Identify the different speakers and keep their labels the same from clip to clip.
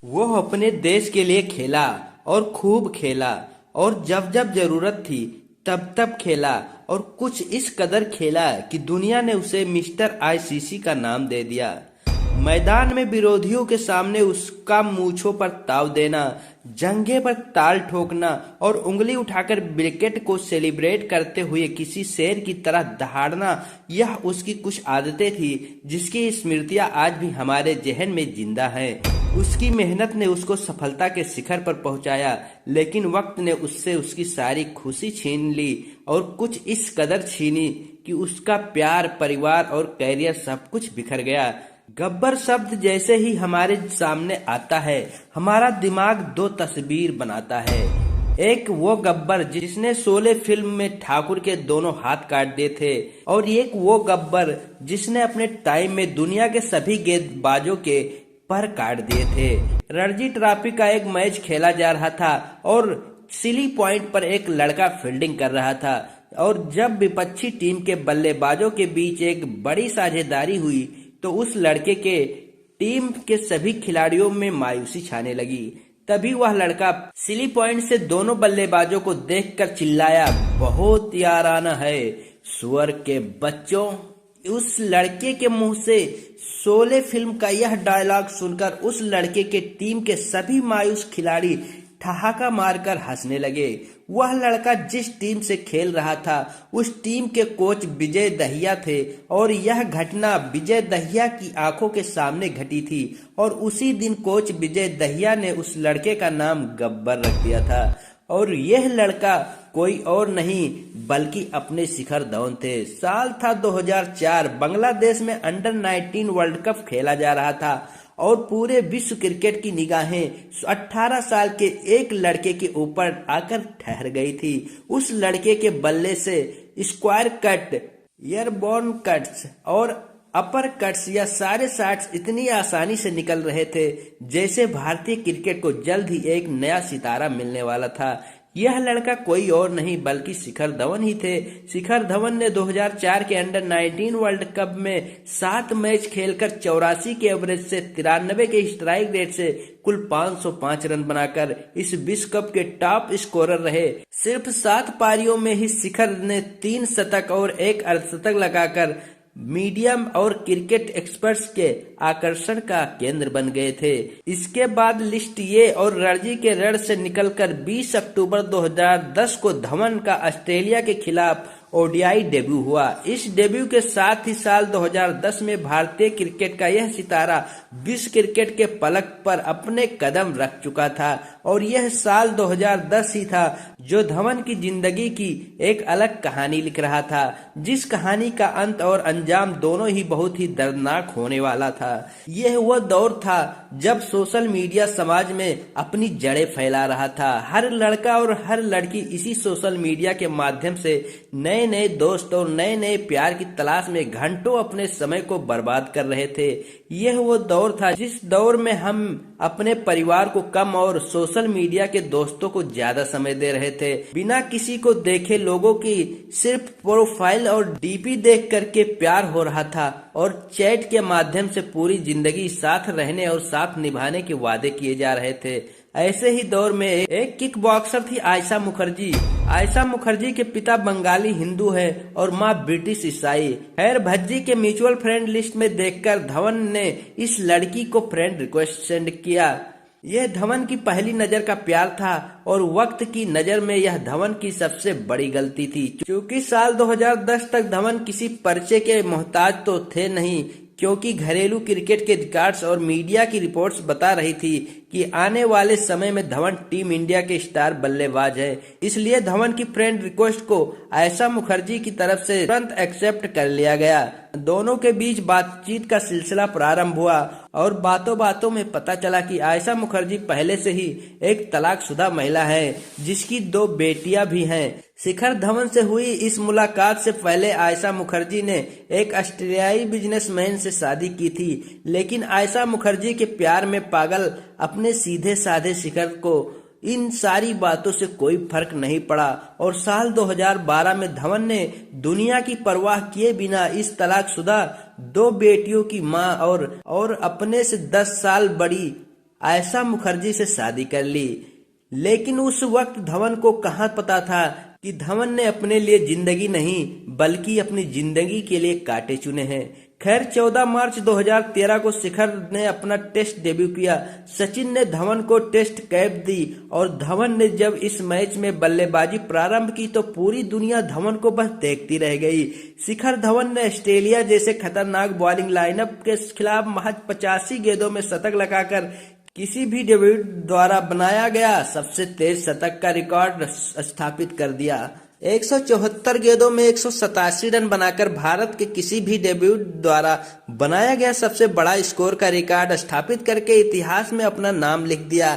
Speaker 1: वो अपने देश के लिए खेला और खूब खेला और जब जब जरूरत थी तब तब खेला और कुछ इस कदर खेला कि दुनिया ने उसे मिस्टर आईसीसी का नाम दे दिया। मैदान में विरोधियों के सामने उसका मूंछों पर ताव देना, जंघे पर ताल ठोकना और उंगली उठाकर विकेट को सेलिब्रेट करते हुए किसी शेर की तरह दहाड़ना, यह उसकी कुछ आदतें थी जिसकी स्मृतियां आज भी हमारे जहन में जिंदा हैं। उसकी मेहनत ने उसको सफलता के शिखर पर पहुंचाया, लेकिन वक्त ने उससे उसकी सारी खुशी छीन ली और कुछ इस कदर छीनी कि उसका प्यार, परिवार और कैरियर सब कुछ बिखर गया। गब्बर शब्द जैसे ही हमारे सामने आता है, हमारा दिमाग दो तस्वीर बनाता है। एक वो गब्बर जिसने शोले फिल्म में ठाकुर के दोनों हाथ काट दिए थे, और एक वो गब्बर जिसने अपने टाइम में दुनिया के सभी गेंदबाजों के पर काट दिए थे। रणजी ट्रॉफी का एक मैच खेला जा रहा था और सिली पॉइंट पर एक लड़का फील्डिंग कर रहा था, और जब विपक्षी टीम के बल्लेबाजों के बीच एक बड़ी साझेदारी हुई तो उस लड़के के टीम के सभी खिलाड़ियों में मायूसी छाने लगी। तभी वह लड़का सिली पॉइंट से दोनों बल्लेबाजों को देखकर चिल्लाया, बहुत याराना है सुअर के बच्चों। उस लड़के के मुंह से शोले फिल्म का यह डायलॉग सुनकर उस लड़के के टीम के सभी मायूस खिलाड़ी ठहाका मारकर हंसने लगे। वह लड़का जिस टीम से खेल रहा था उस टीम के कोच विजय दहिया थे, और यह घटना विजय दहिया की आंखों के सामने घटी थी, और उसी दिन कोच विजय दहिया ने उस लड़के का नाम गब्बर रख दिया था। और यह लड़का कोई और नहीं बल्कि अपने शिखर धवन थे। साल था 2004, बांग्लादेश में अंडर 19 वर्ल्ड कप खेला जा रहा था और पूरे विश्व क्रिकेट की निगाहें 18 साल के एक लड़के के ऊपर आकर ठहर गई थी। उस लड़के के बल्ले से स्क्वायर कट, एयरबॉर्न कट्स और अपर कट्स या सारे शॉट्स इतनी आसानी से निकल रहे थे जैसे भारतीय क्रिकेट को जल्द ही एक नया सितारा मिलने वाला था। यह लड़का कोई और नहीं बल्कि शिखर धवन ही थे। शिखर धवन ने 2004 के अंडर 19 वर्ल्ड कप में 7 मैच खेलकर 84 के एवरेज से 93 के स्ट्राइक रेट से कुल 505 रन बनाकर इस विश्व कप के टॉप स्कोरर रहे। सिर्फ 7 पारियों में ही शिखर ने 3 शतक और 1 अर्धशतक लगाकर मीडियम और क्रिकेट एक्सपर्ट्स के आकर्षण का केंद्र बन गए थे। इसके बाद लिस्ट ये और रणजी के रण से निकलकर 20 अक्टूबर 2010 को धवन का ऑस्ट्रेलिया के खिलाफ ओडीआई डेब्यू हुआ। इस डेब्यू के साथ ही साल 2010 में भारतीय क्रिकेट का यह सितारा विश्व क्रिकेट के पलक पर अपने कदम रख चुका था, और यह साल 2010 ही था जो धवन की जिंदगी की एक अलग कहानी लिख रहा था, जिस कहानी का अंत और अंजाम दोनों ही बहुत ही दर्दनाक होने वाला था। यह वह दौर था जब सोशल मीडिया समाज में अपनी जड़ें फैला रहा था। हर लड़का और हर लड़की इसी सोशल मीडिया के माध्यम से नए नए दोस्त और नए नए प्यार की तलाश में घंटों अपने समय को बर्बाद कर रहे थे। यह वो दौर था जिस दौर में हम अपने परिवार को कम और सोशल मीडिया के दोस्तों को ज्यादा समय दे रहे थे। बिना किसी को देखे लोगों की सिर्फ प्रोफाइल और डीपी देख करके प्यार हो रहा था, और चैट के माध्यम से पूरी जिंदगी साथ रहने और साथ निभाने के वादे किए जा रहे थे। ऐसे ही दौर में एक किक बॉक्सर थी आयशा मुखर्जी। आयशा मुखर्जी के पिता बंगाली हिंदू है और माँ ब्रिटिश ईसाई। खैर भज्जी के म्यूचुअल फ्रेंड लिस्ट में देखकर धवन ने इस लड़की को फ्रेंड रिक्वेस्ट सेंड किया। यह धवन की पहली नजर का प्यार था, और वक्त की नजर में यह धवन की सबसे बड़ी गलती थी, क्योंकि साल 2010 तक धवन किसी परिचय के मोहताज तो थे नहीं, क्योंकि घरेलू क्रिकेट के रिकॉर्ड्स और मीडिया की रिपोर्ट्स बता रही थी कि आने वाले समय में धवन टीम इंडिया के स्टार बल्लेबाज है। इसलिए धवन की फ्रेंड रिक्वेस्ट को आयशा मुखर्जी की तरफ से तुरंत एक्सेप्ट कर लिया गया। दोनों के बीच बातचीत का सिलसिला प्रारंभ हुआ और बातों बातों में पता चला कि आयशा मुखर्जी पहले से ही एक तलाकशुदा महिला है, जिसकी 2 बेटियां भी हैं। शिखर धवन से हुई इस मुलाकात से पहले आयशा मुखर्जी ने एक ऑस्ट्रेलियाई बिजनेसमैन से शादी की थी, लेकिन आयशा मुखर्जी के प्यार में पागल अपने सीधे साधे शिखर को इन सारी बातों से कोई फर्क नहीं पड़ा, और साल 2012 में धवन ने दुनिया की परवाह किए बिना इस तलाकशुदा 2 बेटियों की मां और अपने से 10 साल बड़ी आयशा मुखर्जी से शादी कर ली। लेकिन उस वक्त धवन को कहाँ पता था कि धवन ने अपने लिए जिंदगी नहीं बल्कि अपनी जिंदगी के लिए कांटे चुने हैं। खैर 14 मार्च 2013 को शिखर ने अपना टेस्ट डेब्यू किया। सचिन ने धवन को टेस्ट कैप दी और धवन ने जब इस मैच में बल्लेबाजी प्रारंभ की तो पूरी दुनिया धवन को बस देखती रह गई। शिखर धवन ने ऑस्ट्रेलिया जैसे खतरनाक बॉलिंग लाइनअप के खिलाफ महज 85 गेंदों में शतक लगाकर किसी भी डेब्यू द्वारा बनाया गया सबसे तेज शतक का रिकॉर्ड स्थापित कर दिया। 174 गेंदों में 187 रन बनाकर भारत के किसी भी डेब्यू द्वारा बनाया गया सबसे बड़ा स्कोर का रिकॉर्ड स्थापित करके इतिहास में अपना नाम लिख दिया।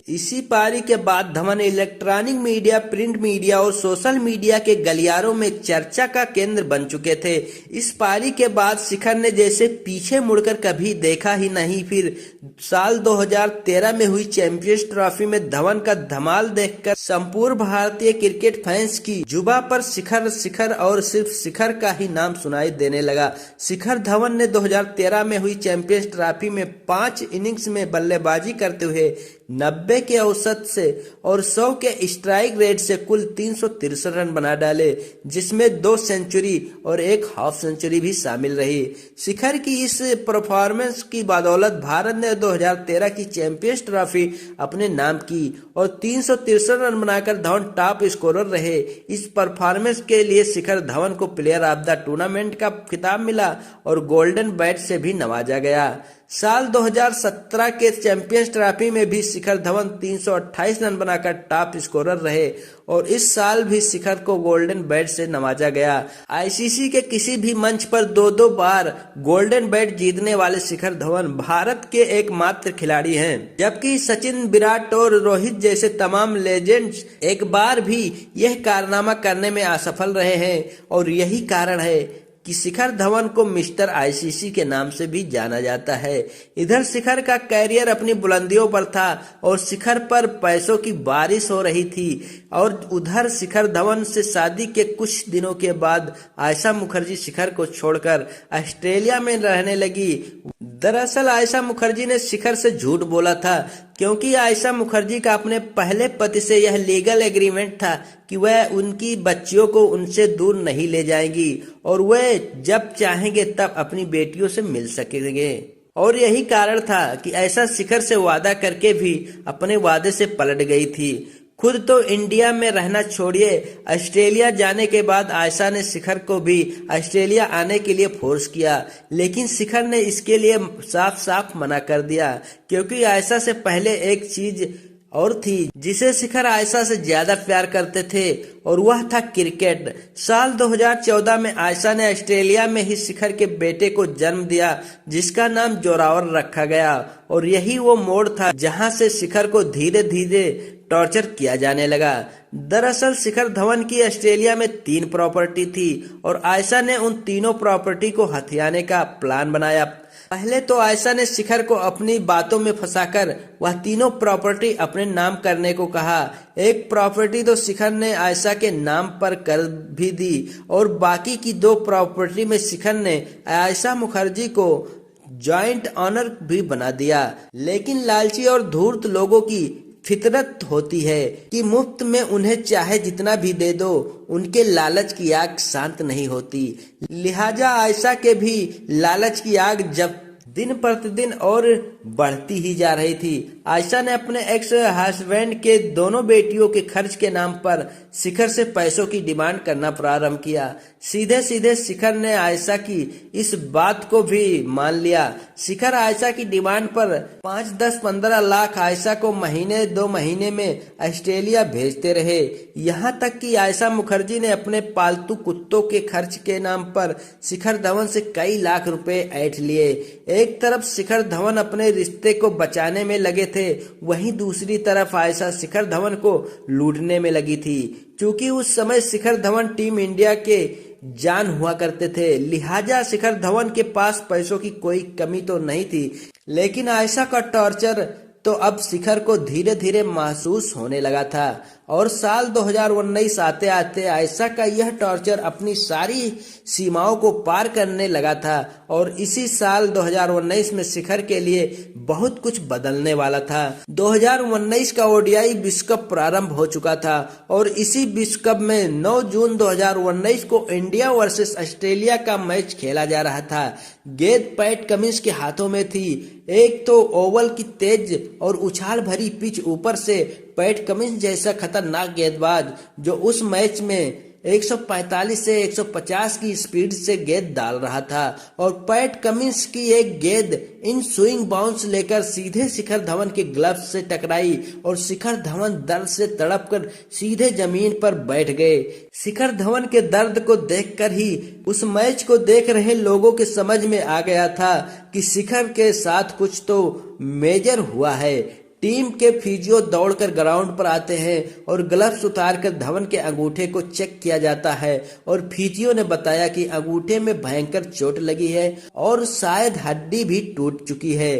Speaker 1: इसी पारी के बाद Dhawan electronic media, print media और सोशल मीडिया के गलियारों में चर्चा का केंद्र बन चुके थे। इस पारी के बाद शिखर ने जैसे पीछे मुड़कर कभी देखा ही नहीं। फिर साल 2013 में हुई चैंपियंस ट्रॉफी में धवन का धमाल देखकर संपूर्ण भारतीय क्रिकेट फैंस की जुबा पर शिखर शिखर और सिर्फ शिखर का ही नाम सुनाई देने लगा। शिखर धवन ने 2013 में हुई चैंपियंस ट्रॉफी में 5 इनिंग्स में बल्लेबाजी करते हुए 90 के औसत से और 100 के स्ट्राइक रेट से कुल 363 रन बना डाले, जिसमें 2 सेंचुरी और 1 हाफ सेंचुरी भी शामिल रही। शिखर की इस परफॉर्मेंस की बदौलत भारत ने 2013 की चैंपियंस ट्रॉफी अपने नाम की और 363 रन बनाकर धवन टॉप स्कोरर रहे। इस परफॉर्मेंस के लिए शिखर धवन को प्लेयर ऑफ द टूर्नामेंट का खिताब मिला और गोल्डन बैट से भी नवाजा गया। साल 2017 के चैंपियंस ट्रॉफी में भी शिखर धवन 328 रन बनाकर टॉप स्कोरर रहे और इस साल भी शिखर को गोल्डन बैट से नवाजा गया। आईसीसी के किसी भी मंच पर 2-2 बार गोल्डन बैट जीतने वाले शिखर धवन भारत के एकमात्र खिलाड़ी हैं, जबकि सचिन, विराट और रोहित जैसे तमाम लेजेंड्स एक बार भी यह कारनामा करने में असफल रहे हैं। और यही कारण है कि शिखर धवन को मिस्टर आईसीसी के नाम से भी जाना जाता है। इधर शिखर का कैरियर अपनी बुलंदियों पर था और शिखर पर पैसों की बारिश हो रही थी और उधर शिखर धवन से शादी के कुछ दिनों के बाद आयशा मुखर्जी शिखर को छोड़कर ऑस्ट्रेलिया में रहने लगी। दरअसल आयशा मुखर्जी ने शिखर से झूठ बोला था, क्योंकि आयशा मुखर्जी का अपने पहले पति से यह लीगल एग्रीमेंट था कि वह उनकी बच्चियों को उनसे दूर नहीं ले जाएंगी और वह जब चाहेंगे तब अपनी बेटियों से मिल सकेंगे। और यही कारण था कि आयशा शिखर से वादा करके भी अपने वादे से पलट गई थी। खुद तो इंडिया में रहना छोड़िए, ऑस्ट्रेलिया जाने के बाद आयशा ने शिखर को भी ऑस्ट्रेलिया आने के लिए फोर्स किया, लेकिन शिखर ने इसके लिए साफ साफ मना कर दिया, क्योंकि आयशा से पहले एक चीज और थी जिसे शिखर आयशा से ज्यादा प्यार करते थे और वह था क्रिकेट। साल 2014 में आयशा ने ऑस्ट्रेलिया में ही शिखर के बेटे को जन्म दिया, जिसका नाम जोरावर रखा गया और यही वो मोड़ था जहां से शिखर को धीरे धीरे टॉर्चर किया जाने लगा। दरअसल शिखर धवन की ऑस्ट्रेलिया में 3 प्रॉपर्टी थी और आयशा ने उन तीनों प्रॉपर्टी को हथियाने का प्लान बनाया। पहले तो आयशा ने शिखर को अपनी बातों में फंसाकर वह तीनों प्रॉपर्टी अपने नाम करने को कहा। एक प्रॉपर्टी तो शिखर ने आयशा के नाम पर कर भी दी और बाकी की 2 प्रॉपर्टी में शिखर ने आयशा मुखर्जी को जॉइंट ऑनर भी बना दिया। लेकिन लालची और धूर्त लोगों की फितरत होती है कि मुफ्त में उन्हें चाहे जितना भी दे दो, उनके लालच की आग शांत नहीं होती। लिहाजा आयशा के भी लालच की आग जब दिन प्रतिदिन और बढ़ती ही जा रही थी। आयशा ने अपने एक्स हस्बैंड के दोनों बेटियों के खर्च के नाम पर शिखर से पैसों की डिमांड करना प्रारंभ किया। सीधे सीधे शिखर ने आयशा की इस बात को भी मान लिया। शिखर आयशा की डिमांड पर 5, 10, 15 लाख आयशा को महीने 2 महीने में ऑस्ट्रेलिया भेजते रहे। यहाँ तक कि आयशा मुखर्जी ने अपने पालतू कुत्तों के खर्च के नाम पर शिखर धवन से कई लाख रुपए ऐंठ लिए। एक तरफ शिखर धवन अपने रिश्ते को बचाने में लगे थे, वहीं दूसरी तरफ आयशा शिखर धवन को लूटने में लगी थी। क्योंकि उस समय शिखर धवन टीम इंडिया के जान हुआ करते थे, लिहाजा शिखर धवन के पास पैसों की कोई कमी तो नहीं थी। लेकिन आयशा का टॉर्चर तो अब शिखर को धीरे धीरे महसूस होने लगा था और साल 2019 आते आते आयशा का यह टॉर्चर अपनी सारी सीमाओं को पार करने लगा था और इसी साल 2019 में शिखर के लिए बहुत कुछ बदलने वाला था। 2019 का ओडीआई विश्व कप प्रारंभ हो चुका था और इसी विश्व कप में 9 जून 2019 को इंडिया वर्सेस ऑस्ट्रेलिया का मैच खेला जा रहा था। गेंद पैट कमिंस के हाथों में थी। एक तो ओवल की तेज और उछाल भरी पिच, ऊपर से पैट कमिंस जैसा खतरनाक गेंदबाज जो उस मैच में 145 से 150 की स्पीड से गेंद डाल रहा था और पैट कमिंस की एक गेंद इन स्विंग बाउंस लेकर सीधे शिखर धवन के ग्लव्स से टकराई और शिखर धवन दर्द से तड़पकर सीधे जमीन पर बैठ गए। शिखर धवन के दर्द को देखकर ही उस मैच को देख रहे लोगों के समझ में आ गया था कि शिखर के साथ कुछ तो मेजर हुआ है। टीम के फिजियो दौड़कर ग्राउंड पर आते हैं और ग्लव्स उतारकर धवन के अंगूठे को चेक किया जाता है और फिजियो ने बताया कि अंगूठे में भयंकर चोट लगी है और शायद हड्डी भी टूट चुकी है।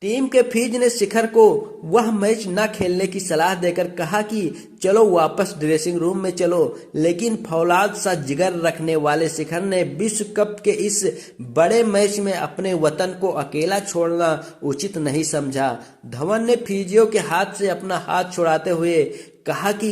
Speaker 1: टीम के फिज ने शिखर को वह मैच न खेलने की सलाह देकर कहा कि चलो वापस ड्रेसिंग रूम में चलो, लेकिन फौलाद सा जिगर रखने वाले शिखर ने विश्व कप के इस बड़े मैच में अपने वतन को अकेला छोड़ना उचित नहीं समझा। धवन ने फिजियो के हाथ से अपना हाथ छुड़ाते हुए कहा कि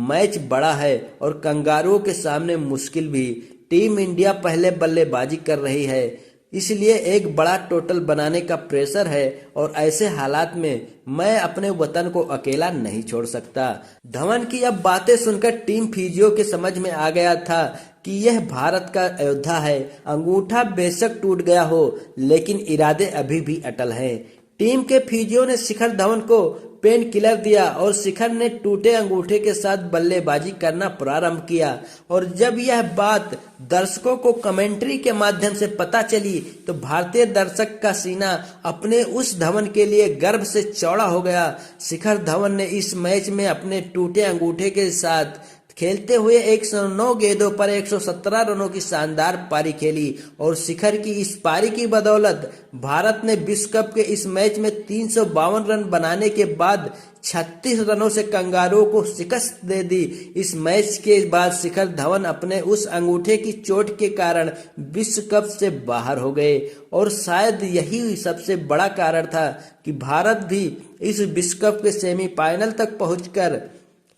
Speaker 1: मैच बड़ा है और कंगारुओं के सामने मुश्किल भी। टीम इंडिया पहले बल्लेबाजी कर रही है, इसलिए एक बड़ा टोटल बनाने का प्रेशर है और ऐसे हालात में मैं अपने वतन को अकेला नहीं छोड़ सकता। धवन की अब बातें सुनकर टीम फिजियो के समझ में आ गया था कि यह भारत का योद्धा है। अंगूठा बेशक टूट गया हो लेकिन इरादे अभी भी अटल हैं। टीम के फिजियो ने शिखर धवन को पेन किलर दिया और शिखर ने टूटे अंगूठे के साथ बल्लेबाजी करना प्रारंभ किया और जब यह बात दर्शकों को कमेंट्री के माध्यम से पता चली तो भारतीय दर्शक का सीना अपने उस धवन के लिए गर्व से चौड़ा हो गया। शिखर धवन ने इस मैच में अपने टूटे अंगूठे के साथ खेलते हुए 109 गेंदों पर 117 रनों की शानदार पारी खेली और शिखर की इस पारी की बदौलत भारत ने विश्व कप के इस मैच में 352 रन बनाने के बाद 36 रनों से कंगारुओं को शिकस्त दे दी। इस मैच के बाद शिखर धवन अपने उस अंगूठे की चोट के कारण विश्व कप से बाहर हो गए और शायद यही सबसे बड़ा कारण था कि भारत भी इस विश्व कप के सेमीफाइनल तक पहुंचकर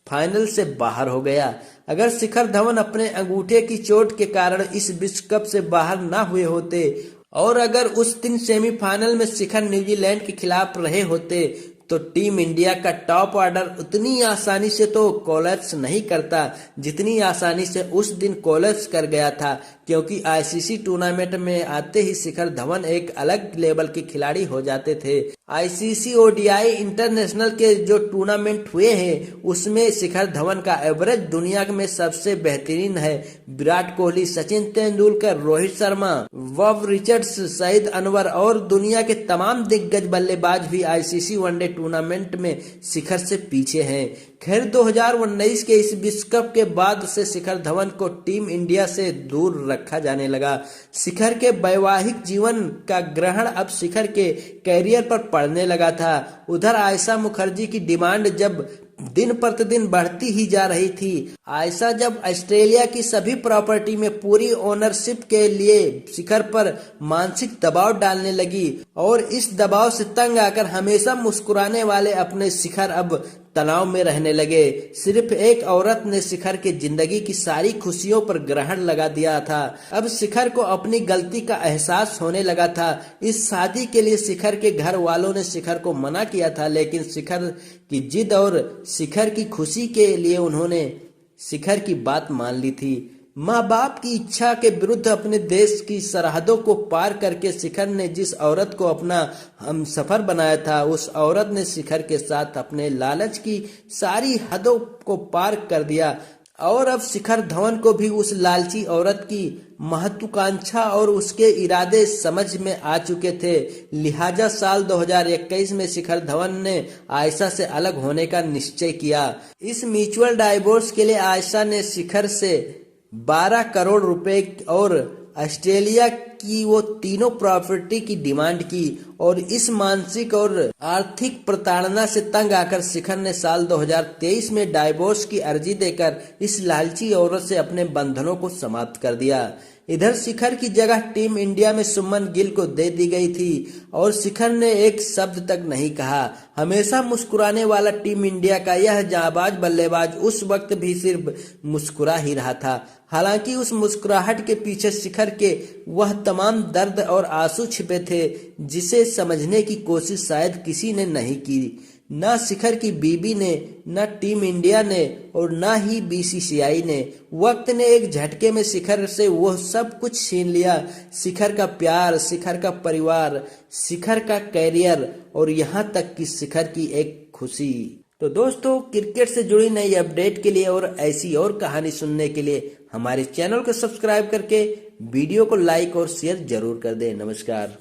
Speaker 1: फाइनल से बाहर हो गया। अगर शिखर धवन अपने अंगूठे की चोट के कारण इस विश्व कप से बाहर ना हुए होते और अगर उस दिन सेमीफाइनल में शिखर न्यूजीलैंड के खिलाफ रहे होते तो टीम इंडिया का टॉप ऑर्डर उतनी आसानी से तो कोलैप्स नहीं करता जितनी आसानी से उस दिन कोलैप्स कर गया था, क्योंकि आईसीसी टूर्नामेंट में आते ही शिखर धवन एक अलग लेवल के खिलाड़ी हो जाते थे। आईसीसी ओडीआई इंटरनेशनल के जो टूर्नामेंट हुए हैं उसमें शिखर धवन का एवरेज दुनिया में सबसे बेहतरीन है। विराट कोहली, सचिन तेंदुलकर, रोहित शर्मा, वव रिचर्ड्स, सईद अनवर और दुनिया के तमाम दिग्गज बल्लेबाज भी आईसीसी वनडे टूर्नामेंट में शिखर से पीछे हैं। खैर 2019 के इस विश्व कप के बाद से शिखर धवन को टीम इंडिया से दूर रखा जाने लगा। शिखर के वैवाहिक जीवन का ग्रहण अब शिखर के कैरियर पर पड़ने लगा था। उधर आयशा मुखर्जी की डिमांड जब दिन प्रतिदिन बढ़ती ही जा रही थी। आयशा जब ऑस्ट्रेलिया की सभी प्रॉपर्टी में पूरी ओनरशिप के लिए शिखर पर मानसिक दबाव डालने लगी और इस दबाव से तंग आकर हमेशा मुस्कुराने वाले अपने शिखर अब तनाव में रहने लगे। सिर्फ एक औरत ने शिखर की जिंदगी की सारी खुशियों पर ग्रहण लगा दिया था। अब शिखर को अपनी गलती का एहसास होने लगा था। इस शादी के लिए शिखर के घर वालों ने शिखर को मना किया था, लेकिन शिखर की जिद और शिखर की खुशी के लिए उन्होंने शिखर की बात मान ली थी। माँ बाप की इच्छा के विरुद्ध अपने देश की सरहदों को पार करके शिखर ने जिस औरत को अपना हमसफर बनाया था, उस औरत ने शिखर के साथ अपने लालच की सारी हदों को पार कर दिया और अब शिखर धवन को भी उस लालची औरत की महत्वाकांक्षा और उसके इरादे समझ में आ चुके थे। लिहाजा साल 2021 में शिखर धवन ने आयशा से अलग होने का निश्चय किया। इस म्यूचुअल डाइवोर्स के लिए आयशा ने शिखर से 12 करोड़ रुपए और ऑस्ट्रेलिया की वो तीनों प्रॉपर्टी की डिमांड की और इस मानसिक और आर्थिक प्रताड़ना से तंग आकर शिखर ने साल 2023 में डाइवोर्स की अर्जी देकर इस लालची औरत से अपने बंधनों को समाप्त कर दिया। इधर शिखर की जगह टीम इंडिया में सुमन गिल को दे दी गई थी और शिखर ने एक शब्द तक नहीं कहा। हमेशा मुस्कुराने वाला टीम इंडिया का यह जाबाज बल्लेबाज उस वक्त भी सिर्फ मुस्कुरा ही रहा था। हालांकि उस मुस्कुराहट के पीछे शिखर के वह तमाम दर्द और आंसू छिपे थे जिसे समझने की कोशिश शायद किसी ने नहीं की। ना शिखर की बीबी ने, ना टीम इंडिया ने और ना ही बीसीसीआई ने। वक्त ने एक झटके में शिखर से वह सब कुछ छीन लिया। शिखर का प्यार, शिखर का परिवार, शिखर का कैरियर और यहाँ तक कि शिखर की एक खुशी। तो दोस्तों, क्रिकेट से जुड़ी नई अपडेट के लिए और ऐसी और कहानी सुनने के लिए हमारे चैनल को सब्सक्राइब करके वीडियो को लाइक और शेयर जरूर कर दें। नमस्कार।